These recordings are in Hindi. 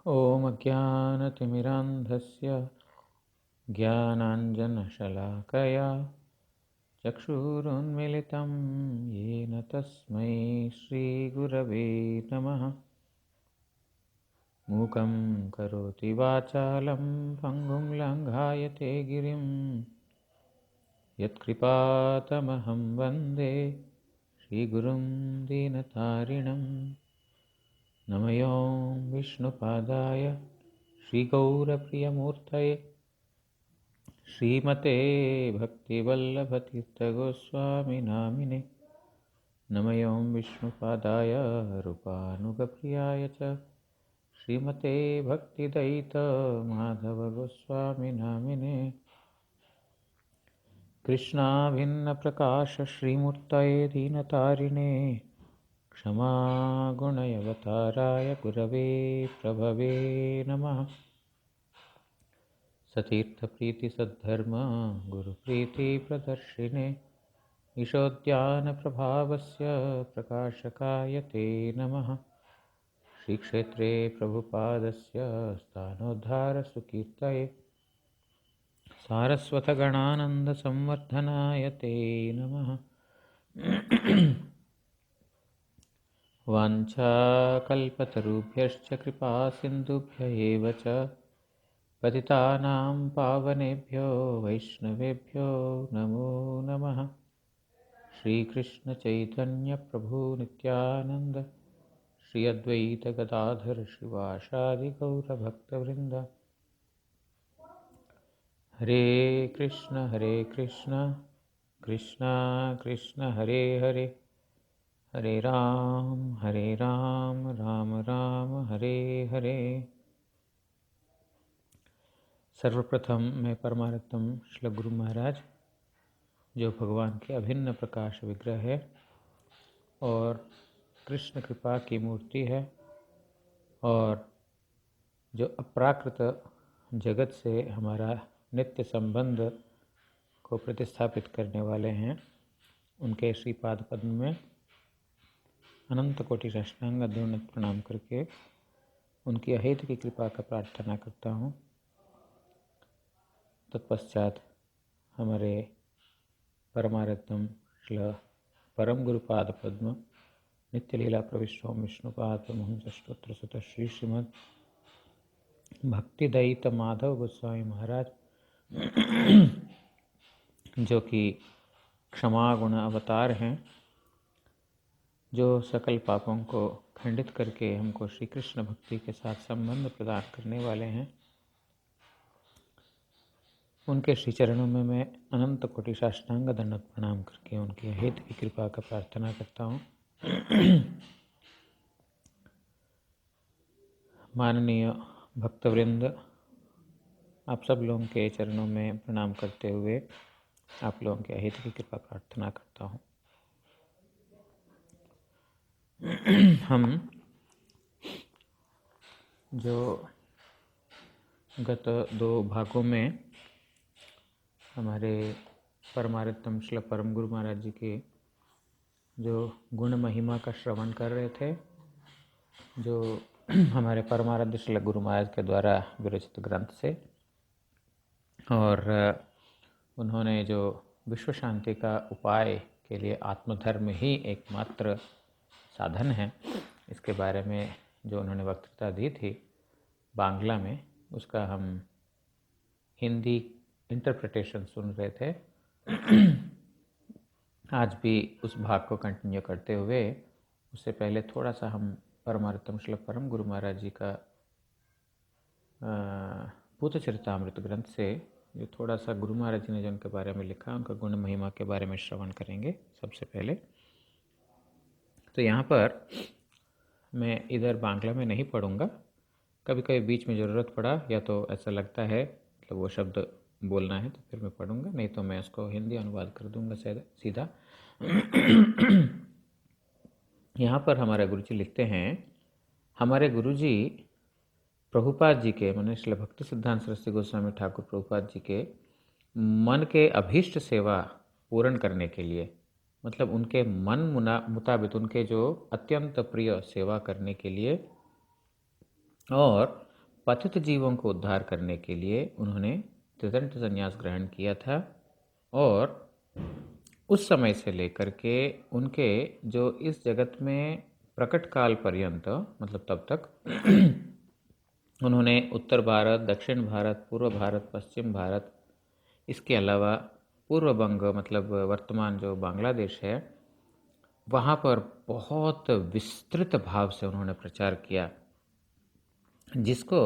ॐ अज्ञानतिमिरान्धस्य ज्ञानाञ्जनशलाकया चक्षुरुन्मिलितं येन तस्मै श्रीगुरवे नमः। मूकं करोति वाचालं पङ्गुं लङ्घायते गिरिं यत्कृपातमहं वन्दे श्रीगुरुं दीनतारिणं। नमयो विष्णुपादाय श्रीगौरप्रियमूर्तये श्रीमते भक्तिवल्लभतीर्थगोस्वामिनामिने। नमयो विष्णुपादाय रूपानुगप्रियाय च श्रीमते भक्तिदयितमाधवगोस्वामिनामिने। कृष्णाभिन्नप्रकाश श्रीमूर्तये दीनतारिणे क्षमागुणयवताराय गुरवे प्रभवे नमः। सतीर्थप्रीतिसद्धर्म गुरुप्रीतिप्रदर्शिने ईशोद्यानप्रभावस्य प्रकाशकाय ते नमः। श्रीक्षेत्रे प्रभुपादस्य स्थानोद्धारसुकीर्तये सारस्वतगणानन्दसंवर्धनाय ते नमः। वाञ्छाकल्पतरुभ्यश्च कृपासिन्धुभ्य एव च पतितानां पावनेभ्यो वैष्णवेभ्यो नमो नमः। श्रीकृष्णचैतन्यप्रभु नित्यानन्द श्री अद्वैतगदाधर श्रीवासादि गौरभक्तवृन्द। हरे कृष्ण कृष्ण कृष्ण हरे हरे, हरे राम राम राम हरे हरे। सर्वप्रथम मैं परमात्म श्री गुरु महाराज, जो भगवान के अभिन्न प्रकाश विग्रह है और कृष्ण कृपा की मूर्ति है और जो अप्राकृत जगत से हमारा नित्य संबंध को प्रतिस्थापित करने वाले हैं, उनके श्रीपाद पद्म में अनंत कोटि साष्टांग दंडवत प्रणाम करके उनकी अहेतु की कृपा का प्रार्थना करता हूँ। तत्पश्चात हमारे परमारत्नम श्री परम गुरुपाद पद्म नित्य लीला प्रविष्टो विष्णुपाद महंस स्तोत्र सुत श्री श्रीमद भक्तिदयित माधव गोस्वामी महाराज, जो कि क्षमा गुण अवतार हैं, जो सकल पापों को खंडित करके हमको श्री कृष्ण भक्ति के साथ संबंध प्रदान करने वाले हैं, उनके श्री चरणों में मैं अनंत कोटि साष्टांग दंडवत प्रणाम करके उनकी अहेतु की कृपा का प्रार्थना करता हूँ। माननीय भक्तवृंद, आप सब लोगों के चरणों में प्रणाम करते हुए आप लोगों के अहेतु की कृपा प्रार्थना करता हूँ। हम जो गत दो भागों में हमारे परमारत्तम श्री परम गुरु महाराज जी के जो गुण महिमा का श्रवण कर रहे थे, जो हमारे परमाराध्य श्री गुरु महाराज के द्वारा विरचित ग्रंथ से, और उन्होंने जो विश्व शांति का उपाय के लिए आत्मधर्म ही एकमात्र साधन है, इसके बारे में जो उन्होंने वक्तृता दी थी बांग्ला में, उसका हम हिंदी इंटरप्रिटेशन सुन रहे थे। आज भी उस भाग को कंटिन्यू करते हुए, उससे पहले थोड़ा सा हम परमारत्तम श्री परम गुरु महाराज जी का पूत चरितामृत ग्रंथ से जो थोड़ा सा गुरु महाराज जी ने जो उनके बारे में लिखा, उनका गुण महिमा के बारे में श्रवण करेंगे सबसे पहले। तो यहाँ पर मैं इधर बांग्ला में नहीं पढ़ूंगा, कभी कभी बीच में ज़रूरत पड़ा या तो ऐसा लगता है मतलब वो शब्द बोलना है तो फिर मैं पढ़ूंगा, नहीं तो मैं उसको हिंदी अनुवाद कर दूंगा सीधा। यहाँ पर हमारे गुरुजी लिखते हैं, हमारे गुरुजी प्रभुपाद जी के, माने श्री भक्ति सिद्धांत सरस्वती गोस्वामी ठाकुर प्रभुपाद जी के मन के अभीष्ट सेवा पूर्ण करने के लिए, मतलब उनके मन मुताबिक उनके जो अत्यंत प्रिय सेवा करने के लिए और पतित जीवों को उद्धार करने के लिए उन्होंने त्रिदंड संन्यास ग्रहण किया था। और उस समय से लेकर के उनके जो इस जगत में प्रकट काल पर्यंत, मतलब तब तक उन्होंने उत्तर भारत, दक्षिण भारत, पूर्व भारत, पश्चिम भारत, इसके अलावा पूर्व बंग मतलब वर्तमान जो बांग्लादेश है, वहाँ पर बहुत विस्तृत भाव से उन्होंने प्रचार किया, जिसको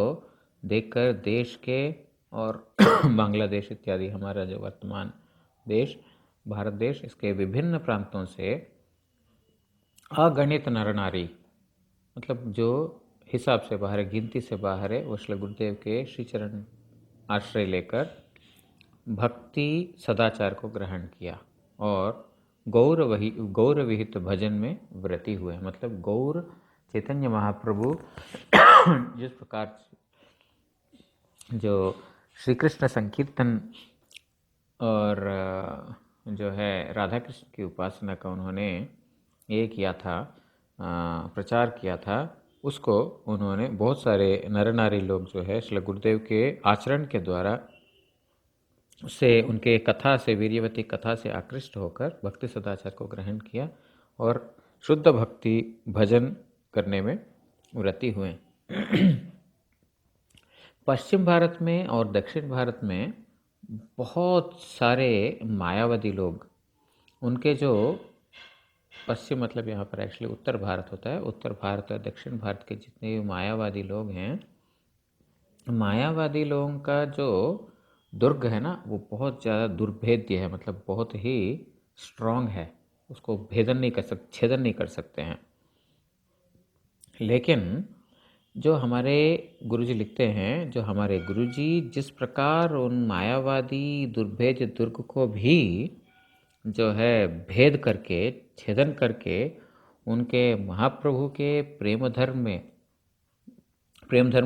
देखकर देश के और बांग्लादेश इत्यादि हमारा जो वर्तमान देश भारत देश, इसके विभिन्न प्रांतों से अगणित नर नारी, मतलब जो हिसाब से बाहर है, गिनती से बाहर है, वो श्री गुरुदेव के श्री चरण आश्रय लेकर भक्ति सदाचार को ग्रहण किया और गौर विहित भजन में व्रती हुए। मतलब गौर चैतन्य महाप्रभु जिस प्रकार जो श्री कृष्ण संकीर्तन और जो है राधा कृष्ण की उपासना का उन्होंने ये किया था, प्रचार किया था, उसको उन्होंने बहुत सारे नर नारी लोग जो है श्री गुरुदेव के आचरण के द्वारा से, उनके कथा से, वीर्यवती कथा से आकृष्ट होकर भक्ति सदाचार को ग्रहण किया और शुद्ध भक्ति भजन करने में व्रती हुए। पश्चिम भारत में और दक्षिण भारत में बहुत सारे मायावादी लोग, उनके जो पश्चिम मतलब यहाँ पर एक्चुअली उत्तर भारत होता है, उत्तर भारत और दक्षिण भारत के जितने भी मायावादी लोग हैं, मायावादी लोगों का जो दुर्ग है ना, वो बहुत ज़्यादा दुर्भेद्य है, मतलब बहुत ही स्ट्रॉन्ग है, उसको भेदन नहीं कर सकते, छेदन नहीं कर सकते हैं। लेकिन जो हमारे गुरुजी लिखते हैं, जो हमारे गुरुजी जिस प्रकार उन मायावादी दुर्भेद्य दुर्ग को भी जो है भेद करके, छेदन करके, उनके महाप्रभु के प्रेम धर्म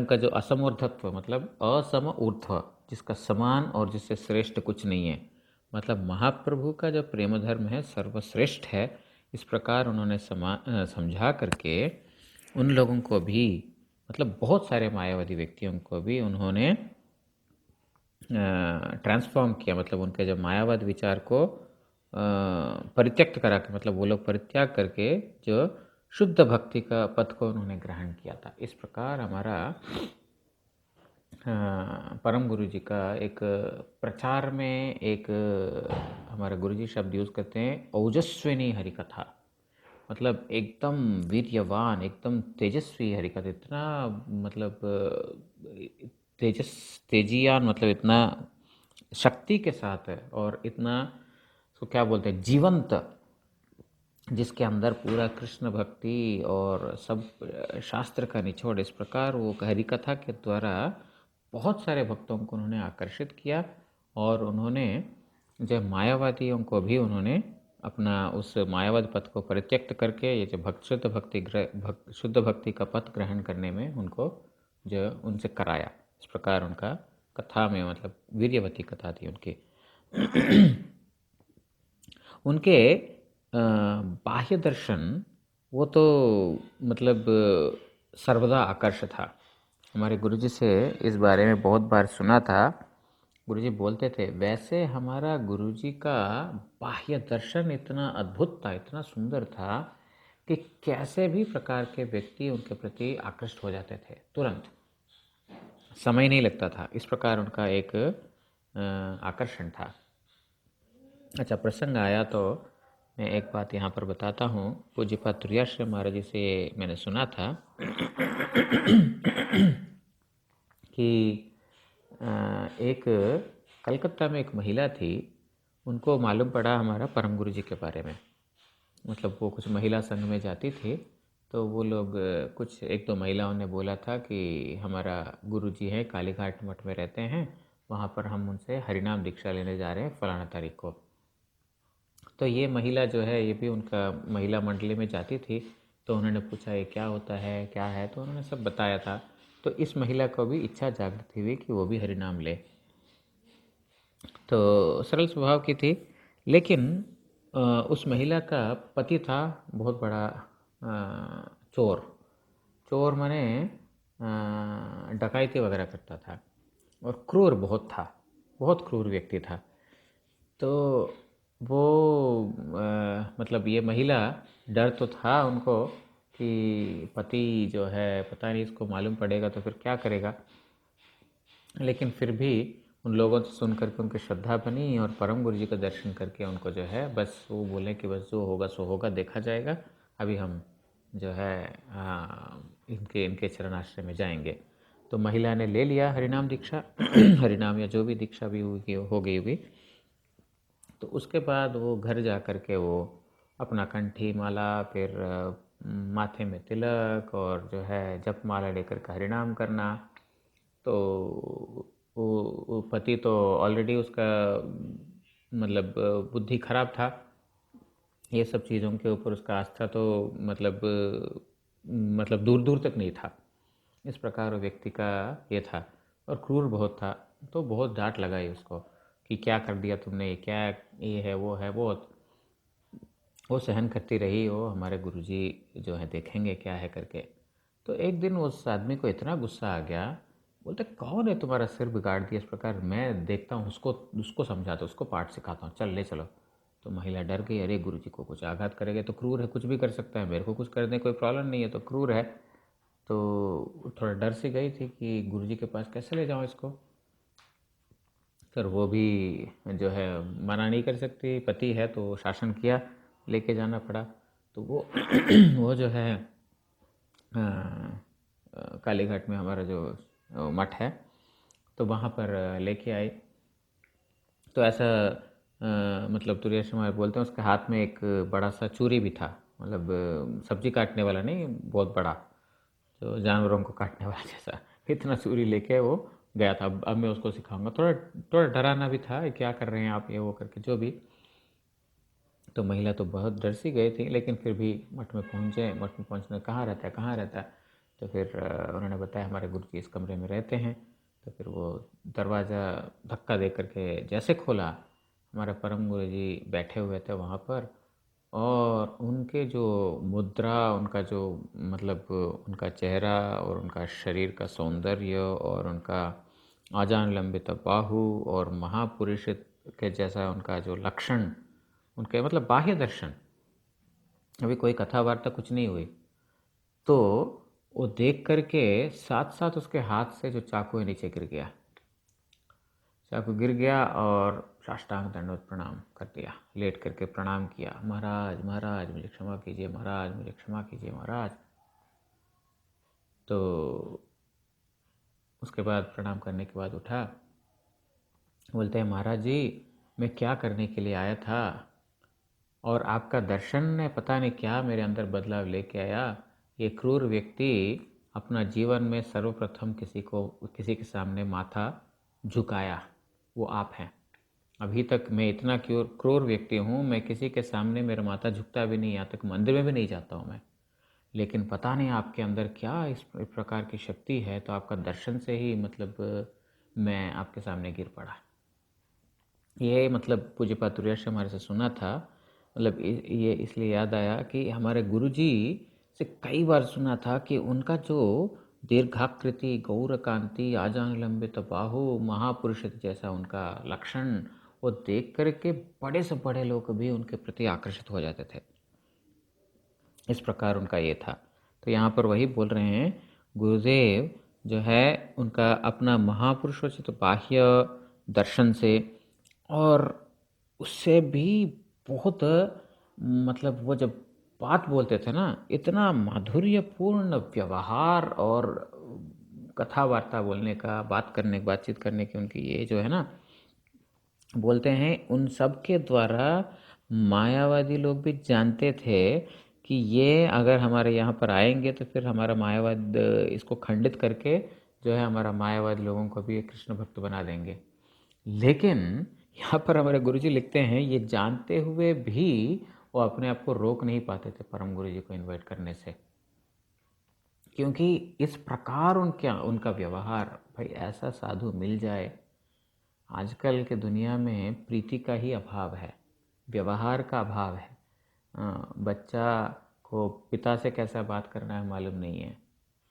का जो असमूर्धत्व, मतलब असम ऊर्ध्व, जिसका समान और जिससे श्रेष्ठ कुछ नहीं है, मतलब महाप्रभु का जो प्रेम धर्म है सर्वश्रेष्ठ है, इस प्रकार उन्होंने समझा करके उन लोगों को भी, मतलब बहुत सारे मायावादी व्यक्तियों को भी उन्होंने ट्रांसफॉर्म किया, मतलब उनके जो मायावाद विचार को परित्यक्त करा के, मतलब वो लोग परित्याग करके जो शुद्ध भक्ति का पथ को उन्होंने ग्रहण किया था। इस प्रकार हमारा परम गुरु जी का एक प्रचार में एक हमारा गुरु जी शब्द यूज़ करते हैं, ओजस्विनी हरिकथा, मतलब एकदम वीर्यवान, एकदम तेजस्वी हरिकथा, इतना मतलब तेजियान, मतलब इतना शक्ति के साथ है और इतना उसको क्या बोलते हैं, जीवंत, जिसके अंदर पूरा कृष्ण भक्ति और सब शास्त्र का निचोड़, इस प्रकार वो हरिकथा के द्वारा बहुत सारे भक्तों को उन्होंने आकर्षित किया और उन्होंने जो मायावादियों को भी उन्होंने अपना उस मायावाद पथ को परित्यक्त करके ये जो शुद्ध भक्ति का पथ ग्रहण करने में उनको जो उनसे कराया। इस प्रकार उनका कथा में, मतलब वीर्यवती कथा थी उनकी। उनके बाह्य दर्शन वो तो मतलब सर्वदा आकर्ष था। हमारे गुरुजी से इस बारे में बहुत बार सुना था, गुरुजी बोलते थे, वैसे हमारा गुरुजी का बाह्य दर्शन इतना अद्भुत था, इतना सुंदर था कि कैसे भी प्रकार के व्यक्ति उनके प्रति आकृष्ट हो जाते थे, तुरंत समय नहीं लगता था, इस प्रकार उनका एक आकर्षण था। अच्छा, प्रसंग आया तो मैं एक बात यहाँ पर बताता हूँ। पूज्यपाद तुर्याश्रम महाराज जी से मैंने सुना था कि एक कलकत्ता में एक महिला थी, उनको मालूम पड़ा हमारा परम गुरु जी के बारे में, मतलब वो कुछ महिला संघ में जाती थी, तो वो लोग कुछ एक दो महिलाओं ने बोला था कि हमारा गुरु जी हैं, कालीघाट मठ में रहते हैं, वहाँ पर हम उनसे हरिनाम दीक्षा लेने जा रहे हैं फलाना तारीख को। तो ये महिला जो है, ये भी उनका महिला मंडली में जाती थी, तो उन्होंने पूछा ये क्या होता है, क्या है, तो उन्होंने सब बताया था। तो इस महिला को भी इच्छा जागृत हुई कि वो भी हरिनाम ले। तो सरल स्वभाव की थी, लेकिन उस महिला का पति था बहुत बड़ा चोर माने डकैती वगैरह करता था और क्रूर बहुत था, बहुत क्रूर व्यक्ति था। तो वो मतलब ये महिला, डर तो था उनको कि पति जो है पता नहीं इसको मालूम पड़ेगा तो फिर क्या करेगा, लेकिन फिर भी उन लोगों से सुन करके उनकी श्रद्धा बनी और परम गुरु जी का दर्शन करके उनको जो है बस वो बोले कि बस जो होगा सो होगा, देखा जाएगा, अभी हम जो है इनके इनके चरणाश्रय में जाएंगे। तो महिला ने ले लिया हरिनाम दीक्षा हरिनाम या जो भी दीक्षा भी हो गई होगी। तो उसके बाद वो घर जा कर के वो अपना कंठी माला, फिर माथे में तिलक और जो है जप माला लेकर के हरिनाम करना। तो वो पति तो ऑलरेडी उसका मतलब बुद्धि खराब था, ये सब चीज़ों के ऊपर उसका आस्था तो मतलब दूर दूर तक नहीं था। इस प्रकार वो व्यक्ति का ये था और क्रूर बहुत था। तो बहुत डांट लगाई उसको कि क्या कर दिया तुमने, क्या ये है वो है, वो सहन करती रही। वो हमारे गुरुजी जो है देखेंगे क्या है करके। तो एक दिन उस आदमी को इतना गुस्सा आ गया, बोलते कौन है तुम्हारा सिर बिगाड़ दिया इस प्रकार, मैं देखता हूँ उसको समझाता, उसको पाठ सिखाता हूँ, चल ले चलो। तो महिला डर गई, अरे गुरुजी को कुछ आघात करेंगे तो क्रूर है, कुछ भी कर सकता है, मेरे को कुछ करने कोई प्रॉब्लम नहीं है, तो क्रूर है। तो थोड़ा डर सी गई थी कि गुरुजी के पास कैसे ले जाऊँ इसको। सर वो भी जो है मना नहीं कर सकती, पति है तो शासन किया, लेके जाना पड़ा। तो वो वो जो है कालीघाट में हमारा जो मठ है, तो वहाँ पर लेके आई। तो ऐसा मतलब तुरिया समाज बोलते हैं, उसके हाथ में एक बड़ा सा चूरी भी था, मतलब सब्जी काटने वाला नहीं, बहुत बड़ा, जो जानवरों को काटने वाला जैसा इतना चूरी लेके वो गया था। अब मैं उसको सिखाऊंगा। थोड़ा थोड़ा डराना भी था, क्या कर रहे हैं आप, ये वो करके जो भी। तो महिला तो बहुत डर सी गई थी, लेकिन फिर भी मठ में पहुँचे। मठ में पहुँचने, कहाँ रहता है कहाँ रहता है, तो फिर उन्होंने बताया हमारे गुरु जी इस कमरे में रहते हैं। तो फिर वो दरवाज़ा धक्का दे करके जैसे खोला, हमारे परम गुरु जी बैठे हुए थे वहाँ पर। और उनके जो मुद्रा, उनका जो मतलब उनका चेहरा और उनका शरीर का सौंदर्य और उनका आजान लंबित बाहु और महापुरुष के जैसा उनका जो लक्षण, उनके मतलब बाह्य दर्शन, अभी कोई कथा वार्ता कुछ नहीं हुई। तो वो देख करके साथ साथ उसके हाथ से जो चाकू है नीचे गिर गया, चाकू गिर गया और साष्टांग दंडवत प्रणाम कर दिया, लेट करके प्रणाम किया, महाराज महाराज मुझे क्षमा कीजिए, महाराज मुझे क्षमा कीजिए महाराज। तो उसके बाद प्रणाम करने के बाद उठा, बोलते हैं महाराज जी मैं क्या करने के लिए आया था, और आपका दर्शन ने पता नहीं क्या मेरे अंदर बदलाव लेके आया। ये क्रूर व्यक्ति अपना जीवन में सर्वप्रथम किसी के सामने माथा झुकाया, वो आप हैं। अभी तक मैं इतना क्रूर व्यक्ति हूँ, मैं किसी के सामने मेरा माथा झुकता भी नहीं, यहाँ तक मंदिर में भी नहीं जाता हूँ मैं। लेकिन पता नहीं आपके अंदर क्या इस प्रकार की शक्ति है, तो आपका दर्शन से ही मतलब मैं आपके सामने गिर पड़ा। ये मतलब पूज्य पातुर्य से हमारे से सुना था, मतलब ये इसलिए याद आया कि हमारे गुरुजी से कई बार सुना था कि उनका जो दीर्घाकृति, गौर कांति, आजान लंबित बाहु, महापुरुष जैसा उनका लक्षण, वो देख करके बड़े से बड़े लोग भी उनके प्रति आकर्षित हो जाते थे। इस प्रकार उनका ये था। तो यहाँ पर वही बोल रहे हैं, गुरुदेव जो है उनका अपना महापुरुषोचित बाह्य दर्शन से, और उससे भी बहुत मतलब वो जब बात बोलते थे ना, इतना माधुर्यपूर्ण व्यवहार और कथा वार्ता बोलने का, बातचीत करने की उनकी ये जो है ना, बोलते हैं उन सब के द्वारा मायावादी लोग भी जानते थे कि ये अगर हमारे यहाँ पर आएंगे तो फिर हमारा मायावाद इसको खंडित करके जो है हमारा मायावाद लोगों को भी कृष्ण भक्त बना देंगे। लेकिन यहाँ पर हमारे गुरुजी लिखते हैं, ये जानते हुए भी वो अपने आप को रोक नहीं पाते थे परम गुरुजी को इनवाइट करने से, क्योंकि इस प्रकार उनका व्यवहार, भाई ऐसा साधु मिल जाए। आजकल के दुनिया में प्रीति का ही अभाव है, व्यवहार का अभाव है। बच्चा को पिता से कैसा बात करना है मालूम नहीं है,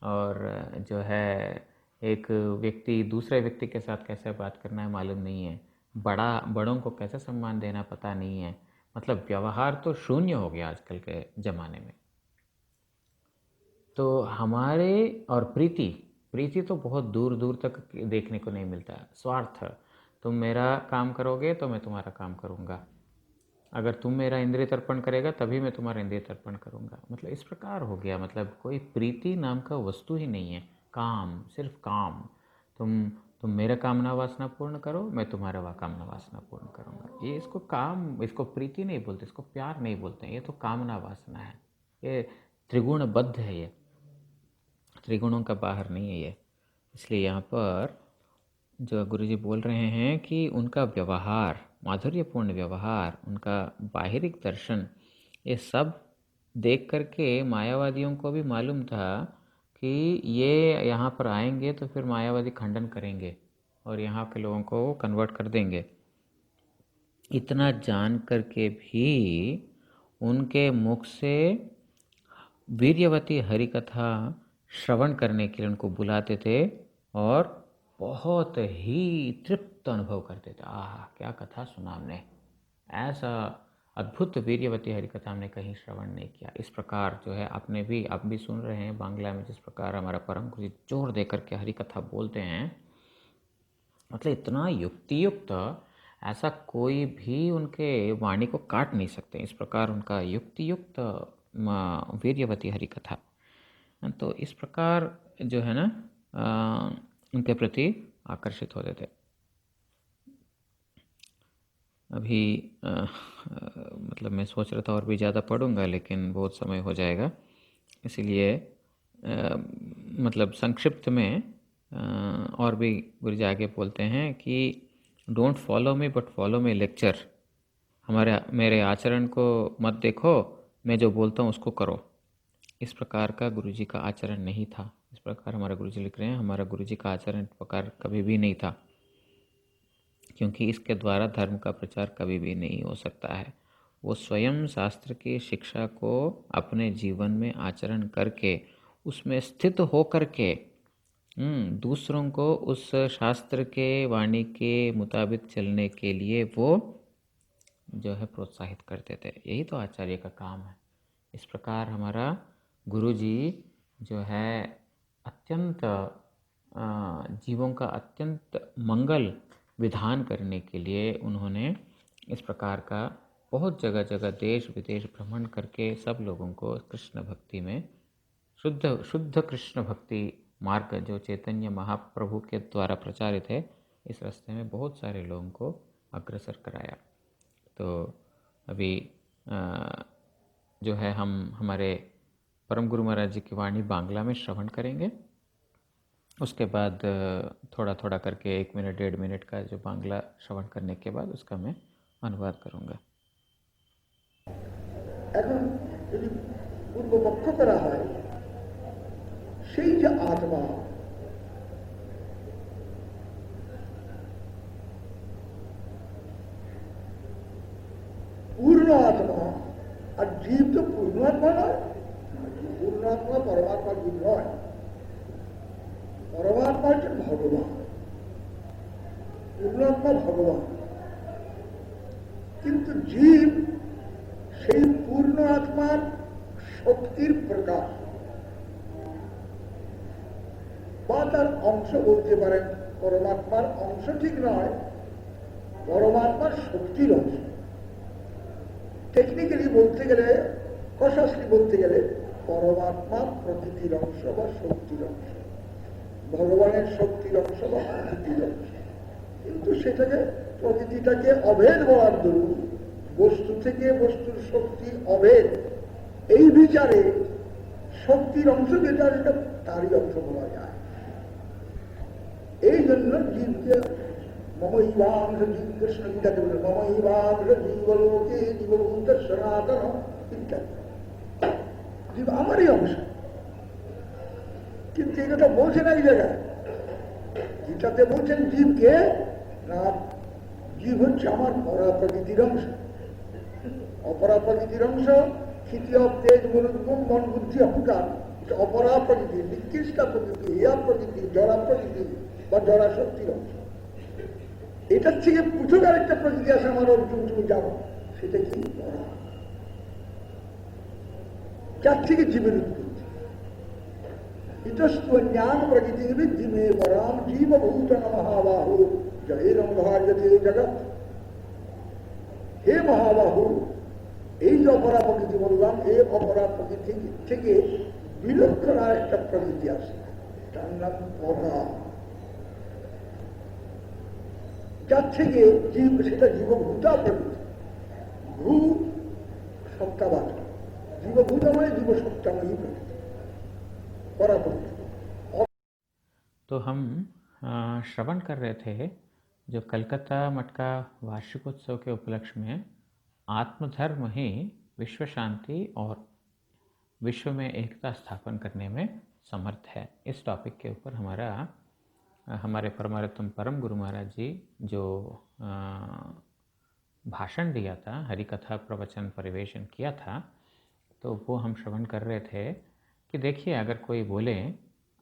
और जो है एक व्यक्ति दूसरे व्यक्ति के साथ कैसे बात करना है मालूम नहीं है, बड़ों को कैसे सम्मान देना पता नहीं है। मतलब व्यवहार तो शून्य हो गया आजकल के ज़माने में। तो हमारे और प्रीति तो बहुत दूर दूर तक देखने को नहीं मिलता। स्वार्थ, तुम मेरा काम करोगे तो मैं तुम्हारा काम करूँगा, अगर तुम मेरा इंद्रिय तर्पण करेगा तभी मैं तुम्हारा इंद्रिय तर्पण करूँगा। मतलब इस प्रकार हो गया, मतलब कोई प्रीति नाम का वस्तु ही नहीं है। काम, सिर्फ काम। तुम मेरा कामना वासना पूर्ण करो, मैं तुम्हारा वह कामना वासना पूर्ण करूँगा। ये इसको काम, इसको प्रीति नहीं बोलते, इसको प्यार नहीं बोलते हैं, ये तो कामना वासना है। ये त्रिगुणबद्ध है, ये त्रिगुणों का बाहर नहीं है ये। इसलिए यहाँ पर जो गुरुजी बोल रहे हैं कि उनका व्यवहार, माधुर्यपूर्ण व्यवहार, उनका बाहरिक दर्शन, ये सब देख करके मायावादियों को भी मालूम था कि ये यहाँ पर आएंगे तो फिर मायावादी खंडन करेंगे और यहाँ के लोगों को कन्वर्ट कर देंगे। इतना जान करके भी उनके मुख से वीर्यवती हरि कथा श्रवण करने के लिए उनको बुलाते थे और बहुत ही तृप्त अनुभव करते थे। आह, क्या कथा सुना हमने, ऐसा अद्भुत वीर्यवती हरि कथा हमने कहीं श्रवण नहीं किया। इस प्रकार जो है आपने भी, आप भी सुन रहे हैं बांग्ला में जिस प्रकार हमारा परम गुरु जी जोर दे करके हरि कथा बोलते हैं, मतलब इतना युक्तियुक्त, ऐसा कोई भी उनके वाणी को काट नहीं सकते। इस प्रकार उनका युक्तियुक्त वीर्यवती हरि कथा। तो इस प्रकार जो है ना उनके प्रति आकर्षित होते थे। अभी मतलब मैं सोच रहा था और भी ज़्यादा पढ़ूंगा, लेकिन बहुत समय हो जाएगा, इसीलिए मतलब संक्षिप्त में और भी गुरु जी आगे बोलते हैं कि don't follow me but follow me lecture. मेरे आचरण को मत देखो, मैं जो बोलता हूँ उसको करो। इस प्रकार का गुरुजी का आचरण नहीं था। इस प्रकार हमारा गुरुजी लिख रहे हैं, हमारा गुरुजी का आचरण इस प्रकार कभी भी नहीं था, क्योंकि इसके द्वारा धर्म का प्रचार कभी भी नहीं हो सकता है। वो स्वयं शास्त्र की शिक्षा को अपने जीवन में आचरण करके, उसमें स्थित हो करके दूसरों को उस शास्त्र के वाणी के मुताबिक चलने के लिए वो जो है प्रोत्साहित करते थे। यही तो आचार्य का काम है। इस प्रकार हमारा गुरुजी जो है अत्यंत जीवों का अत्यंत मंगल विधान करने के लिए उन्होंने इस प्रकार का बहुत जगह जगह देश विदेश भ्रमण करके सब लोगों को कृष्ण भक्ति में, शुद्ध कृष्ण भक्ति मार्ग जो चैतन्य महाप्रभु के द्वारा प्रचारित है, इस रास्ते में बहुत सारे लोगों को अग्रसर कराया। तो अभी जो है हम हमारे परम गुरु महाराज जी की वाणी बांग्ला में श्रवण करेंगे। उसके बाद थोड़ा थोड़ा करके 1 मिनट 1.5 मिनट का जो बांग्ला श्रवण करने के बाद उसका मैं अनुवाद करूँगा। এখন যদি পূর্বপক্ষ করা হয়, সেই যে আত্মা, পূর্ণ আত্মা, আর জীব তো পূর্ণ আত্মা নয়। পূর্ণ আত্মা পরমাত্মার জীব নয়, পরমাত্মা হচ্ছেন ভগবান, পূর্ণ আত্মা ভগবান। কিন্তু জীব সেই পূর্ণ আত্মার শক্তির প্রকাশ বা তার অংশ বলতে পারেন। পরমাত্মার অংশ ঠিক নয়, পরমাত্মার শক্তির অংশ। টেকনিক্যালি বলতে গেলে, কশাসলি বলতে গেলে, পরমাত্মার প্রকৃতির অংশ বা শক্তির অংশ, ভগবানের শক্তির অংশ বা প্রকৃতির অংশ। কিন্তু সেটাকে, প্রকৃতিটাকে অভেদ বলার দরুন, বস্তু থেকে বস্তুর শক্তি অভেদ, এই বিচারে শক্তির অংশ যেটা, সেটা তারই অংশ বলা যায়। এই জন্য জীবকে মমৈবাংশ, জীব কৃষ্ণ গীতাতে বলে মমৈবাংশ জীবলোকে জীবভূত সনাতন ইত্যাদি। জীব আমারই অংশ, কিন্তু এই কথা বলছেন এক জায়গায়। গীতাতে বলছেন জীবকে না, জীব হচ্ছে আমার পরা প্রকৃতির অংশ। অপরা প্রকৃতির অংশ, তৃতীয় তেজ মনোগুণ মন বুদ্ধি অহংকার, অপরা প্রকৃতি, নিকৃষ্ট প্রকৃতি, ইয়া প্রকৃতি, জড়া প্রকৃতি বা জড়া শক্তির অংশ। এটার থেকে পৃথক আরেকটা প্রকৃতি আছে আমার অর্জুন, তুমি জানো সেটা কি? যার থেকে জীবের উৎপত্তি। ইতস্তু জ্ঞান প্রকৃতি জীবে বরাম জীবভূত মহাবাহু জয়রম ভার্যতে জগৎ। হে মহাবাহু, এই যে অপরা প্রকৃতি বললাম, এই অপরা প্রকৃতি থেকে বিলক্ষণ আর একটা প্রকৃতি আছে, তার নাম পরা। যার থেকে জীব, সেটা জীবভূতা প্রকৃতি। ভূ সত্তাবাদ, জীবভূতময় জীবসত্তাময়ী प्रकृति, परा प्रकृति। तो हम श्रवण कर रहे थे जो कलकत्ता मठ का वार्षिकोत्सव के उपलक्ष्य में आत्मधर्म ही विश्व शांति और विश्व में एकता स्थापन करने में समर्थ है। इस टॉपिक के ऊपर हमारे परमात्म परम गुरु महाराज जी जो भाषण दिया था, हरिकथा प्रवचन परिवेशन किया था, तो वो हम श्रवण कर रहे थे कि देखिए, अगर कोई बोले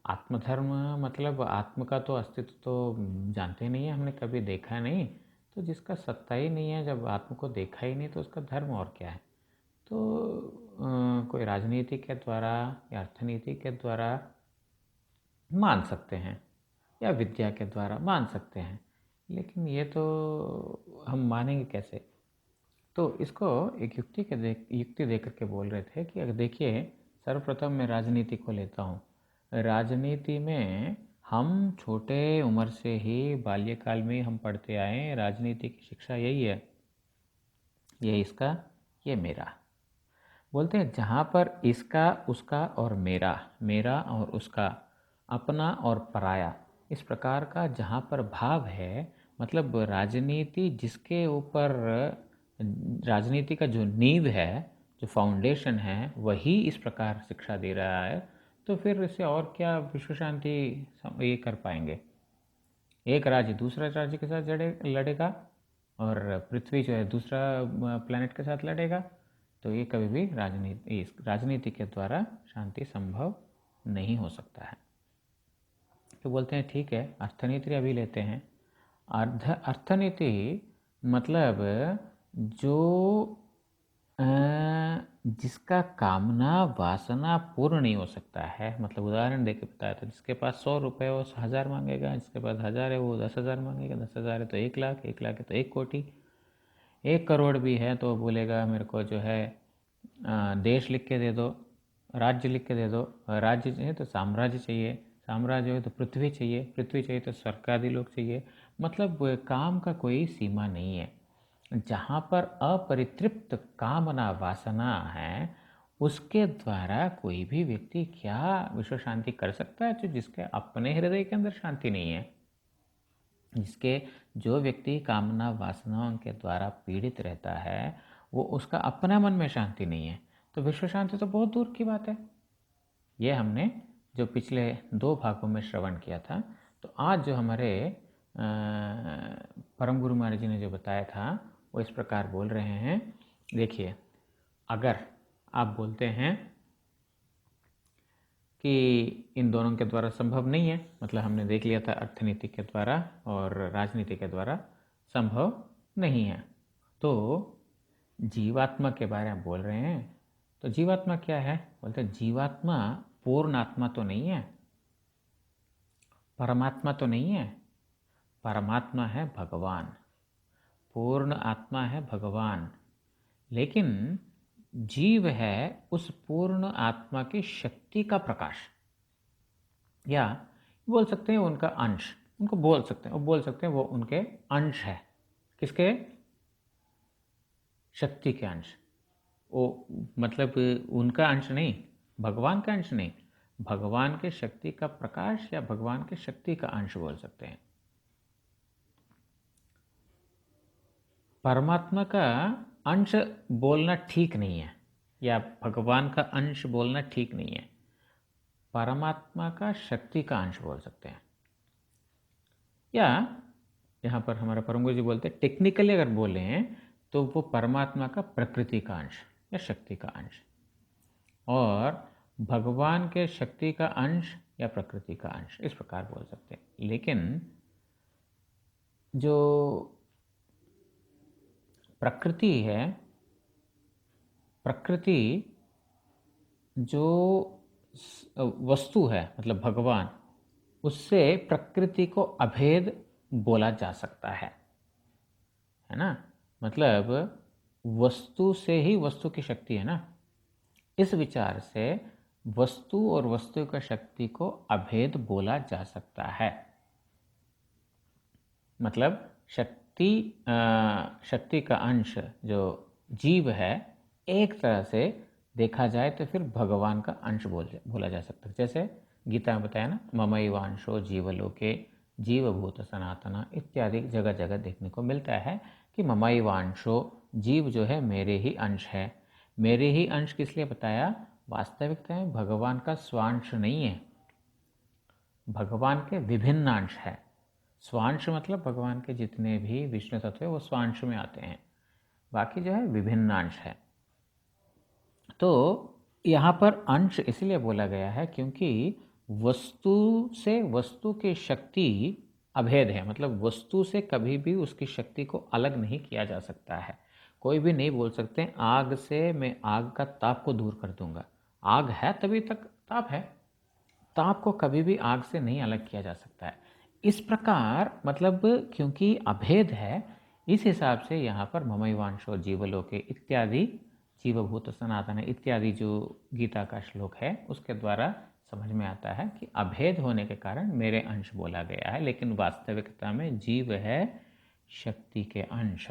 आत्मधर्म मतलब आत्म का तो अस्तित्व तो जानते नहीं है, हमने कभी देखा नहीं, तो जिसका सत्ता ही नहीं है, जब आत्म को देखा ही नहीं तो उसका धर्म और क्या है। तो कोई राजनीति के द्वारा या अर्थनीति के द्वारा मान सकते हैं या विद्या के द्वारा मान सकते हैं, लेकिन ये तो हम मानेंगे कैसे? तो इसको एक युक्ति दे करके बोल रहे थे कि अगर देखिए, सर्वप्रथम मैं राजनीति को लेता हूँ। राजनीति में हम छोटे उम्र से ही, बाल्यकाल में हम पढ़ते आए, राजनीति की शिक्षा यही है, ये इसका, ये मेरा। बोलते हैं जहाँ पर इसका, उसका और मेरा, मेरा और उसका, अपना और पराया, इस प्रकार का जहाँ पर भाव है, मतलब राजनीति जिसके ऊपर, राजनीति का जो नींव है, जो फाउंडेशन है, वही इस प्रकार शिक्षा दे रहा है, तो फिर इससे और क्या विश्व शांति ये कर पाएंगे? एक राज्य दूसरा राज्य के साथ लड़ेगा और पृथ्वी जो है दूसरा प्लैनेट के साथ लड़ेगा, तो ये कभी भी राजनीति के द्वारा शांति संभव नहीं हो सकता है। तो बोलते हैं ठीक है, अर्थनीति अभी लेते हैं। अर्थनीति मतलब जो जिसका कामना वासना पूर्ण नहीं हो सकता है, मतलब उदाहरण देके बताया था, जिसके पास 100 रुपये वो 1000 मांगेगा, जिसके पास 1000 है वो 10,000 मांगेगा, 10,000 है तो 1 लाख, 1 लाख है तो 1 कोटी, 1 करोड़ भी है तो बोलेगा मेरे को जो है देश लिख के दे दो, राज्य लिख के दे दो, राज्य चाहिए तो साम्राज्य चाहिए, साम्राज्य हो तो पृथ्वी चाहिए, पृथ्वी चाहिए तो स्वर्ग आदि लोग चाहिए। मतलब काम का कोई सीमा नहीं है। जहाँ पर अपरितृप्त कामना वासना है, उसके द्वारा कोई भी व्यक्ति क्या विश्व शांति कर सकता है? तो जिसके अपने हृदय के अंदर शांति नहीं है, जो व्यक्ति कामना वासनाओं के द्वारा पीड़ित रहता है, वो उसका अपना मन में शांति नहीं है, तो विश्व शांति तो बहुत दूर की बात है। ये हमने जो पिछले 2 भागों में श्रवण किया था। तो आज जो हमारे परम गुरु महाराज जी ने जो बताया था वो इस प्रकार बोल रहे हैं। देखिए, अगर आप बोलते हैं कि इन दोनों के द्वारा संभव नहीं है, मतलब हमने देख लिया था अर्थनीति के द्वारा और राजनीति के द्वारा संभव नहीं है, तो जीवात्मा के बारे में बोल रहे हैं। तो जीवात्मा क्या है? बोलते हैं जीवात्मा पूर्ण आत्मा तो नहीं है, परमात्मा तो नहीं है। परमात्मा है भगवान, पूर्ण आत्मा है भगवान, लेकिन जीव है उस पूर्ण आत्मा की शक्ति का प्रकाश, या बोल सकते हैं उनका अंश, उनको बोल सकते हैं, वो बोल सकते हैं वो उनके अंश है। किसके? शक्ति के अंश। वो मतलब उनका अंश नहीं, भगवान का अंश नहीं, भगवान के शक्ति का प्रकाश या भगवान के शक्ति का अंश बोल सकते हैं। परमात्मा का अंश बोलना ठीक नहीं है, या भगवान का अंश बोलना ठीक नहीं है। परमात्मा का शक्ति का अंश बोल सकते हैं, या यहाँ पर हमारा परम गुरु जी बोलते हैं टेक्निकली अगर बोलें तो वो परमात्मा का प्रकृति का अंश या शक्ति का अंश। और भगवान के शक्ति का अंश या प्रकृति का अंश, इस प्रकार बोल सकते हैं। लेकिन जो प्रकृति है, प्रकृति जो वस्तु है मतलब भगवान, उससे प्रकृति को अभेद बोला जा सकता है ना। मतलब वस्तु से ही वस्तु की शक्ति है ना। इस विचार से वस्तु और वस्तु का शक्ति को अभेद बोला जा सकता है। मतलब शक्ति का अंश जो जीव है, एक तरह से देखा जाए तो फिर भगवान का अंश बोला जा सकता है। जैसे गीता में बताया ना, ममैवांशो जीवलोके जीवभूत सनातना इत्यादि जगह जगह देखने को मिलता है कि ममैवांशो, जीव जो है मेरे ही अंश है। मेरे ही अंश किस लिए बताया? वास्तविकता में भगवान का स्वांश नहीं है, भगवान के विभिन्न अंश है। स्वांश मतलब भगवान के जितने भी विष्णु तत्व है वो स्वांश में आते हैं, बाकी जो है विभिन्न अंश है। तो यहाँ पर अंश इसलिए बोला गया है क्योंकि वस्तु से वस्तु की शक्ति अभेद है। मतलब वस्तु से कभी भी उसकी शक्ति को अलग नहीं किया जा सकता है। कोई भी नहीं बोल सकते आग से मैं आग का ताप को दूर कर दूंगा। आग है तभी तक ताप है, ताप को कभी भी आग से नहीं अलग किया जा सकता है। इस प्रकार मतलब क्योंकि अभेद है, इस हिसाब से यहाँ पर ममैवांशो जीवलोके इत्यादि जीवभूत सनातन इत्यादि जो गीता का श्लोक है उसके द्वारा समझ में आता है कि अभेद होने के कारण मेरे अंश बोला गया है, लेकिन वास्तविकता में जीव है शक्ति के अंश।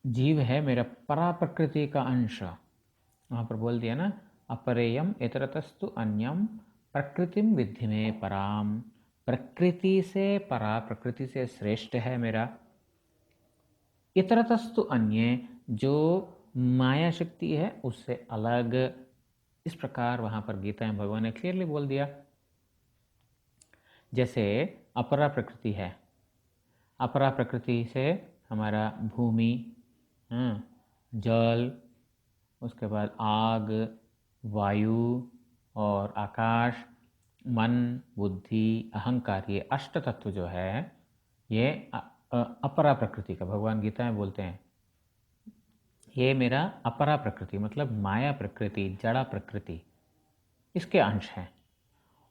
जीव है मेरा परा प्रकृति का अंश। वहाँ पर बोल दिया ना, अपरेयम इतरतस्तु अन्यम प्रकृतिम विद्धि में पराम। प्रकृति से परा, प्रकृति से श्रेष्ठ है मेरा। इतरतस्तु अन्य, जो माया शक्ति है उससे अलग। इस प्रकार वहाँ पर गीता में भगवान ने क्लियरली बोल दिया। जैसे अपरा प्रकृति है, अपरा प्रकृति से हमारा भूमि, जल, उसके बाद आग, वायु और आकाश, मन, बुद्धि, अहंकार, ये अष्ट तत्व जो है ये अपरा प्रकृति का, भगवान गीता में बोलते हैं ये मेरा अपरा प्रकृति मतलब माया प्रकृति, जड़ा प्रकृति, इसके अंश है।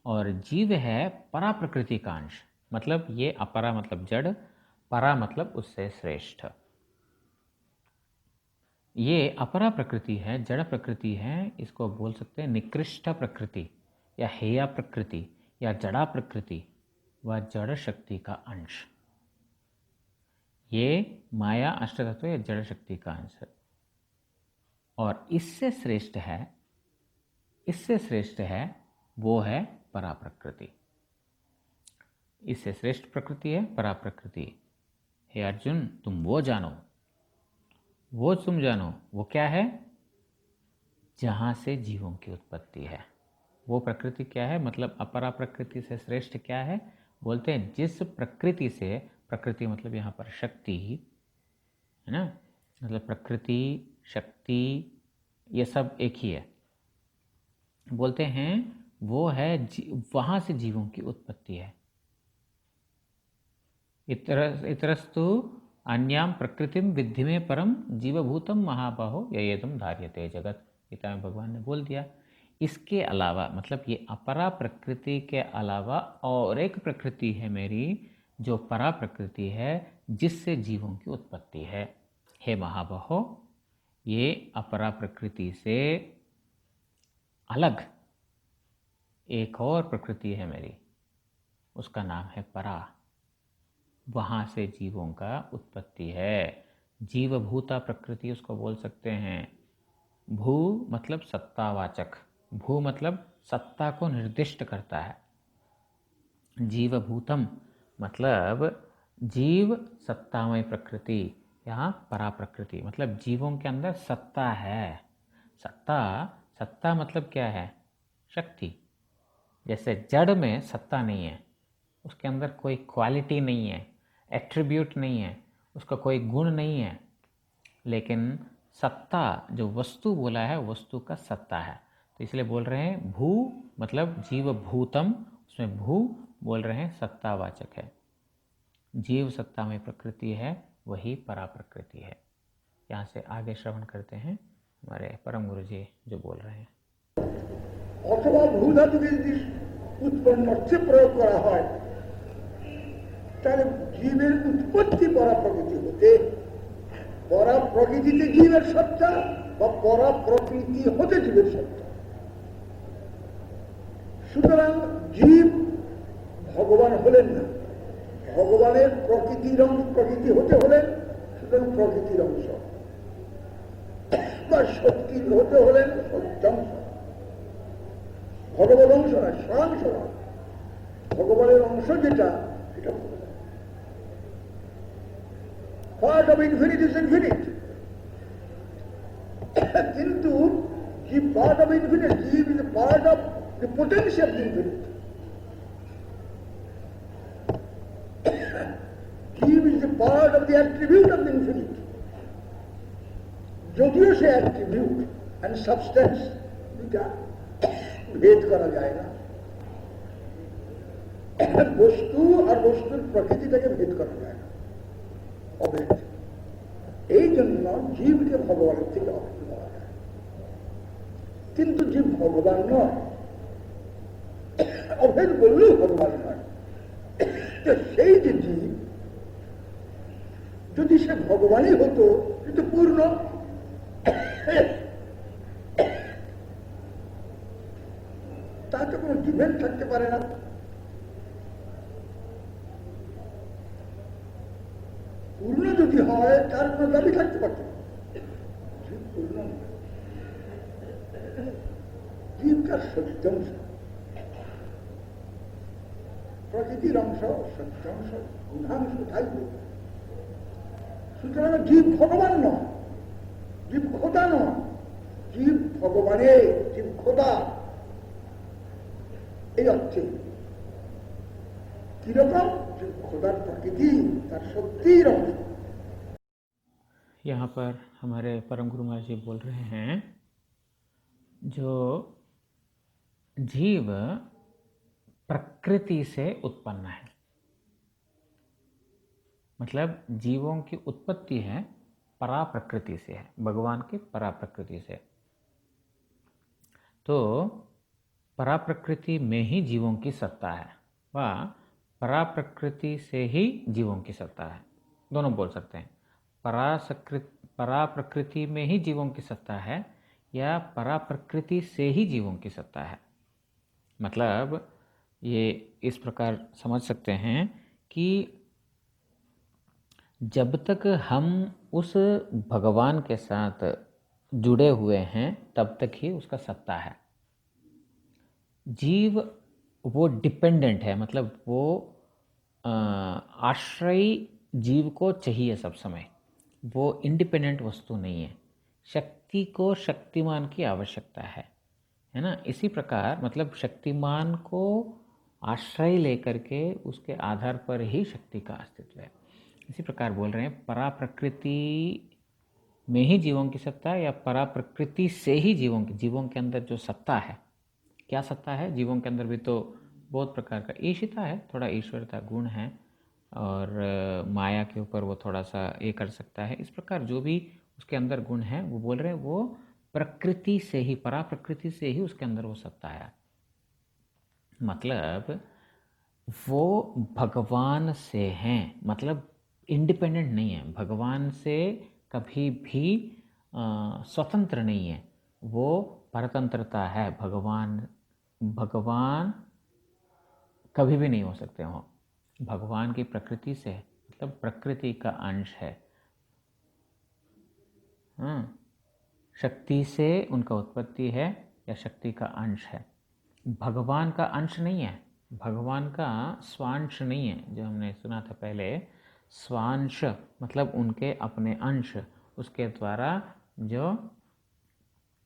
और जीव है परा प्रकृति का अंश। मतलब ये अपरा मतलब जड़, परा मतलब उससे श्रेष्ठ। ये अपरा प्रकृति है, जड़ प्रकृति है, इसको बोल सकते हैं निकृष्ट प्रकृति या हेया प्रकृति या जड़ा प्रकृति व जड़ शक्ति का अंश। ये माया अष्ट तत्व या जड़ शक्ति का अंश है। और इससे श्रेष्ठ है वो है परा प्रकृति। इससे श्रेष्ठ प्रकृति है परा प्रकृति। हे अर्जुन, तुम वो जानो, वो तुम जानो, वो क्या है? जहाँ से जीवों की उत्पत्ति है। वो प्रकृति क्या है? मतलब अपरा प्रकृति से श्रेष्ठ क्या है? बोलते हैं जिस प्रकृति से, प्रकृति मतलब यहाँ पर शक्ति है ना, मतलब प्रकृति, शक्ति, ये सब एक ही है। बोलते हैं वो है वहाँ से जीवों की उत्पत्ति है। इतरस्तु अन्याम प्रकृतिम विद्धि में परम जीवभूतम महाबाहो ययेदम धार्यते जगत। गीता में भगवान ने बोल दिया। इसके अलावा मतलब ये अपरा प्रकृति के अलावा और एक प्रकृति है मेरी जो परा प्रकृति है, जिससे जीवों की उत्पत्ति है। हे महाबाहो, ये अपरा प्रकृति से अलग एक और प्रकृति है मेरी, उसका नाम है परा। वहाँ से जीवों का उत्पत्ति है। जीवभूता प्रकृति उसको बोल सकते हैं। भू मतलब सत्तावाचक, भू मतलब सत्ता को निर्दिष्ट करता है। जीवभूतम मतलब जीव सत्तामय प्रकृति, यहाँ परा प्रकृति मतलब जीवों के अंदर सत्ता है। सत्ता मतलब क्या है? शक्ति। जैसे जड़ में सत्ता नहीं है, उसके अंदर कोई क्वालिटी नहीं है, एट्रीब्यूट नहीं है, उसका कोई गुण नहीं है, लेकिन सत्ता, जो वस्तु बोला है वस्तु का सत्ता है, तो इसलिए बोल रहे हैं भू मतलब जीव भूतम, उसमें भू बोल रहे हैं सत्तावाचक है। जीव सत्ता में प्रकृति है, वही परा प्रकृति है। यहाँ से आगे श्रवण करते हैं हमारे परम गुरु जी जो बोल रहे हैं। অথবা ভূ ধাতুকে যদি উৎপন্ন অর্থে প্রয়োগ করা হয় তাহলে জীবের উৎপত্তি পরা প্রকৃতি হতে, পরা প্রকৃতিতে জীবের সত্তা বা পরা প্রকৃতি হতে জীবের সত্তা। সুতরাং জীব ভগবান হলেন না, ভগবানের প্রকৃতি হতে হলেন, সুতরাং প্রকৃতির অংশ, বা শক্তির হতে হলেন সত্যাংশ, ভগবত অংশ না, স্বয়ংশ না, ভগবানের অংশ যেটা সেটা part of infinite is infinite. কিন্তু যে পার্ট অফ ইনফিনিট, জীব is part of the potential infinite. Jeev is a part of the attribute of the infinite. যদিও সে attribute and substance দুটা ভেদ করা যায় না, বস্তু আর বস্তুর প্রকৃতিটাকে ভেদ করা যায় না, অভেদ। এই জন্য জীবকে ভগবানের থেকে অভেদ করা যায়, কিন্তু জীব ভগবান নয়, অভেদ বললেও ভগবান নয়। সেই যে জীব যদি সে ভগবানই হতো, কিন্তু পূর্ণ, তাতে কোনো ডিপেন্ড থাকতে পারে না। পূর্ণ যদি হয় তার কোনো দাবি থাকতে পারত না। জীব পূর্ণ নয়, জীব তার সত্যাংশ, প্রকৃতির অংশ, সত্যাংশ, গুণাংশ থাকবে। সুতরাং জীব ভগবান নয়, জীব খোদা নয়, জীব ভগবানের, জীব খোদা। এই অর্থে কিরকম? জীব খোদার প্রকৃতি, তার শক্তির অংশ। यहाँ पर हमारे परम गुरु महाराज जी बोल रहे हैं जो जीव प्रकृति से उत्पन्न है, मतलब जीवों की उत्पत्ति है परा प्रकृति से है, भगवान की परा प्रकृति से। तो परा प्रकृति में ही जीवों की सत्ता है, व परा प्रकृति से ही जीवों की सत्ता है, दोनों बोल सकते हैं। परा प्रकृति में ही जीवों की सत्ता है या परा प्रकृति से ही जीवों की सत्ता है। मतलब ये इस प्रकार समझ सकते हैं कि जब तक हम उस भगवान के साथ जुड़े हुए हैं तब तक ही उसका सत्ता है। जीव वो डिपेंडेंट है, मतलब वो आश्रयी जीव को चाहिए सब समय, वो इंडिपेंडेंट वस्तु नहीं है। शक्ति को शक्तिमान की आवश्यकता है ना। इसी प्रकार मतलब शक्तिमान को आश्रय लेकर के उसके आधार पर ही शक्ति का अस्तित्व है। इसी प्रकार बोल रहे हैं परा प्रकृति में ही जीवों की सत्ता है या परा प्रकृति से ही जीवों के अंदर जो सत्ता है। क्या सत्ता है? जीवों के अंदर भी तो बहुत प्रकार का ईशिता है, थोड़ा ईश्वरता गुण है, और माया के ऊपर वो थोड़ा सा ये कर सकता है। इस प्रकार जो भी उसके अंदर गुण है वो बोल रहे हैं वो प्रकृति से ही, परा प्रकृति से ही उसके अंदर वो सत्ता है। मतलब वो भगवान से हैं, मतलब इंडिपेंडेंट नहीं है, भगवान से कभी भी स्वतंत्र नहीं है, वो परतंत्रता है। भगवान कभी भी नहीं हो सकते हो, भगवान की प्रकृति से, मतलब प्रकृति का अंश है। शक्ति से उनका उत्पत्ति है या शक्ति का अंश है, भगवान का अंश नहीं है, भगवान का स्वांश नहीं है। जो हमने सुना था पहले, स्वांश मतलब उनके अपने अंश, उसके द्वारा जो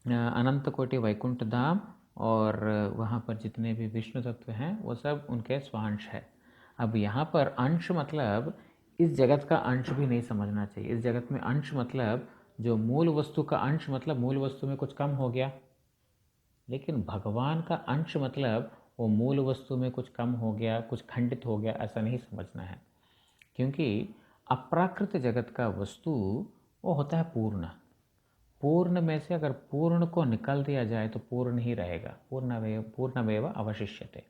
अनंत कोटि वैकुंठ धाम और वहाँ पर जितने भी विष्णु तत्व हैं वो सब उनके स्वांश है। अब यहाँ पर अंश मतलब इस जगत का अंश भी नहीं समझना चाहिए। इस जगत में अंश मतलब जो मूल वस्तु का अंश मतलब मूल वस्तु में कुछ कम हो गया, लेकिन भगवान का अंश मतलब वो मूल वस्तु में कुछ कम हो गया, कुछ खंडित हो गया, ऐसा नहीं समझना है। क्योंकि अप्राकृत जगत का वस्तु वो होता है पूर्ण। पूर्ण में से अगर पूर्ण को निकाल दिया जाए तो पूर्ण ही रहेगा। पूर्णमेव अवशिष्यते।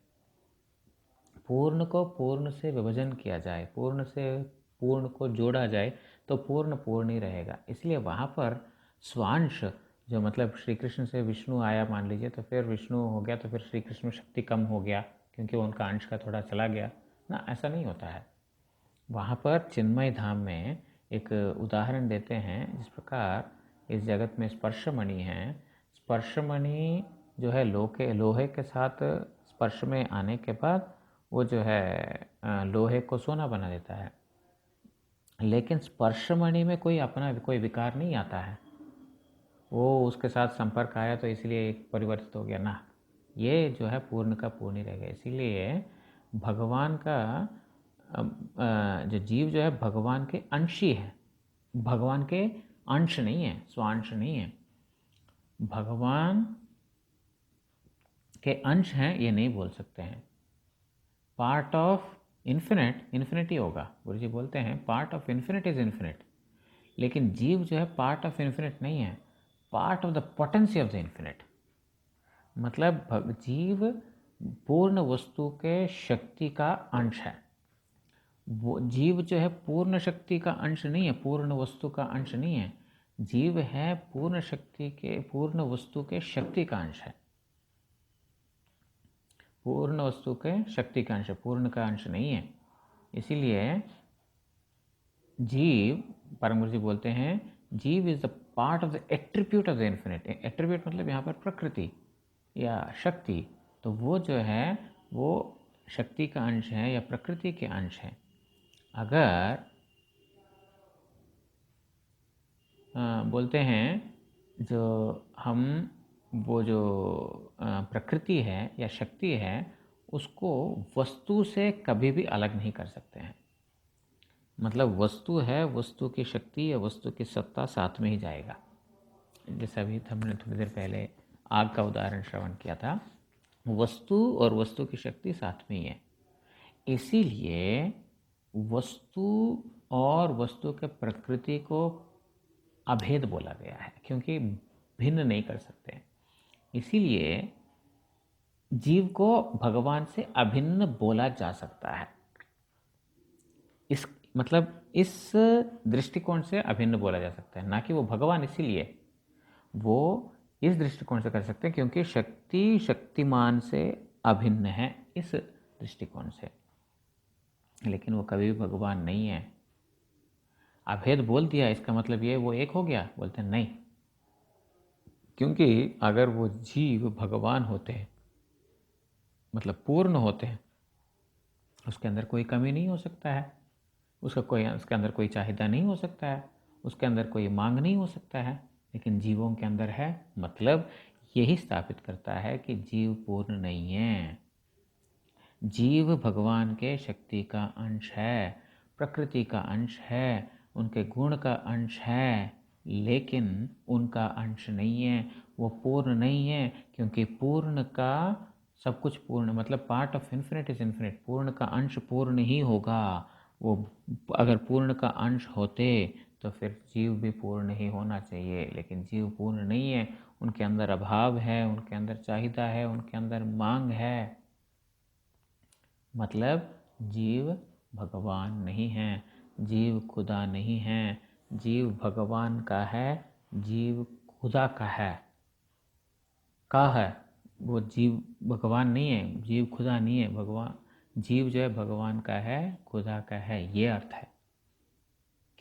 पूर्ण को पूर्ण से विभाजन किया जाए, पूर्ण से पूर्ण को जोड़ा जाए तो पूर्ण पूर्ण ही रहेगा। इसलिए वहाँ पर स्वांश जो मतलब श्री कृष्ण से विष्णु आया मान लीजिए, तो फिर विष्णु हो गया तो फिर श्री कृष्ण में शक्ति कम हो गया क्योंकि उनका अंश का थोड़ा चला गया ना, ऐसा नहीं होता है। वहाँ पर चिन्मय धाम में एक उदाहरण देते हैं, जिस प्रकार इस जगत में स्पर्शमणि है। स्पर्शमणि जो है लोहे के साथ स्पर्श में आने के बाद वो जो है लोहे को सोना बना देता है, लेकिन स्पर्शमणि में कोई अपना कोई विकार नहीं आता है। वो उसके साथ संपर्क आया तो इसलिए परिवर्तित हो गया ना, ये जो है पूर्ण का पूर्ण ही रहेगा। इसीलिए भगवान का जो जीव जो है भगवान के अंशी है, भगवान के अंश नहीं है, स्वांश नहीं है। भगवान के अंश हैं ये नहीं बोल सकते हैं। पार्ट ऑफ इन्फिनिट इन्फिनिटी होगा। गुरु जी बोलते हैं part of infinite is infinite, लेकिन जीव जो है पार्ट ऑफ इन्फिनिट नहीं है, part of the potency of the infinite. मतलब जीव पूर्ण वस्तु के शक्ति का अंश है। वो जीव जो है पूर्ण शक्ति का अंश नहीं है, पूर्ण वस्तु का अंश नहीं है। जीव है पूर्ण शक्ति के, पूर्ण वस्तु के शक्ति का अंश है। पूर्ण वस्तु के शक्ति का अंश, पूर्ण का अंश नहीं है। इसीलिए जीव, परम गुरु जी बोलते हैं जीव is the part of the attribute of the infinite. Attribute मतलब यहाँ पर प्रकृति या शक्ति, तो वो जो है वो शक्ति का अंश है या प्रकृति के अंश है। अगर बोलते हैं जो हम वो जो प्रकृति है या शक्ति है उसको वस्तु से कभी भी अलग नहीं कर सकते हैं। मतलब वस्तु है, वस्तु की शक्ति या वस्तु की सत्ता साथ में ही जाएगा। जैसा अभी हमने थोड़ी देर पहले आग का उदाहरण श्रवण किया था, वस्तु और वस्तु की शक्ति साथ में ही है। इसीलिए वस्तु और वस्तु के प्रकृति को अभेद बोला गया है, क्योंकि भिन्न नहीं कर सकते। इसीलिए जीव को भगवान से अभिन्न बोला जा सकता है। इस मतलब इस दृष्टिकोण से अभिन्न बोला जा सकता है, ना कि वो भगवान। इसीलिए वो इस दृष्टिकोण से कर सकते हैं क्योंकि शक्ति शक्तिमान से अभिन्न है, इस दृष्टिकोण से। लेकिन वो कभी भी भगवान नहीं है। अभेद बोल दिया इसका मतलब ये वो एक हो गया, बोलते हैं नहीं, क्योंकि अगर वो जीव भगवान होते हैं मतलब पूर्ण होते हैं, उसके अंदर कोई कमी नहीं हो सकता है, उसके अंदर कोई चाहिदा नहीं हो सकता है, उसके अंदर कोई मांग नहीं हो सकता है। लेकिन जीवों के अंदर है, मतलब यही स्थापित करता है कि जीव पूर्ण नहीं है। जीव भगवान के शक्ति का अंश है, प्रकृति का अंश है, उनके गुण का अंश है, लेकिन उनका अंश नहीं है। वो पूर्ण नहीं है, क्योंकि पूर्ण का सब कुछ पूर्ण मतलब part of infinite is infinite. पूर्ण का अंश पूर्ण ही होगा। वो अगर पूर्ण का अंश होते तो फिर जीव भी पूर्ण ही होना चाहिए, लेकिन जीव पूर्ण नहीं है। उनके अंदर अभाव है, उनके अंदर चाहिदा है, उनके अंदर मांग है। मतलब जीव भगवान नहीं है, जीव खुदा नहीं है। जीव भगवान का है, जीव खुदा का है। वो जीव भगवान नहीं है, जीव खुदा नहीं है। भगवान जीव जो है भगवान का है, खुदा का है, ये अर्थ है।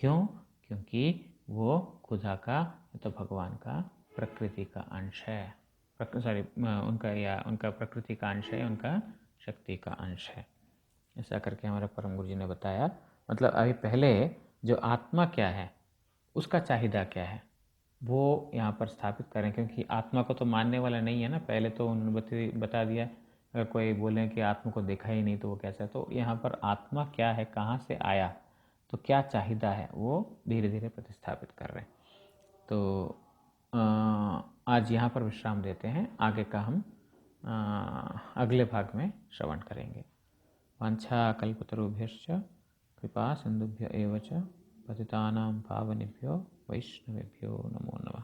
क्यों? क्योंकि वो खुदा का तो भगवान का प्रकृति का अंश है। उनका प्रकृति का अंश है, उनका शक्ति का अंश है। ऐसा करके हमारे परम गुरु जी ने बताया। मतलब अभी पहले जो आत्मा क्या है, उसका चाहिदा क्या है, वो यहाँ पर स्थापित करें, क्योंकि आत्मा को तो मानने वाला नहीं है ना। पहले तो उन्होंने बता दिया, अगर कोई बोले कि आत्मा को देखा ही नहीं तो वो कैसा है। तो यहाँ पर आत्मा क्या है, कहाँ से आया, तो क्या चाहिदा है, वो धीरे धीरे प्रतिस्थापित कर रहे हैं। तो आज यहाँ पर विश्राम देते हैं, आगे का हम अगले भाग में श्रवण करेंगे। वांछा कल्पतरुभ्यश्च कृपा सिंधुभ्य एव च पतितानां पावनेभ्यो वैष्णवेभ्यो नमो नमः।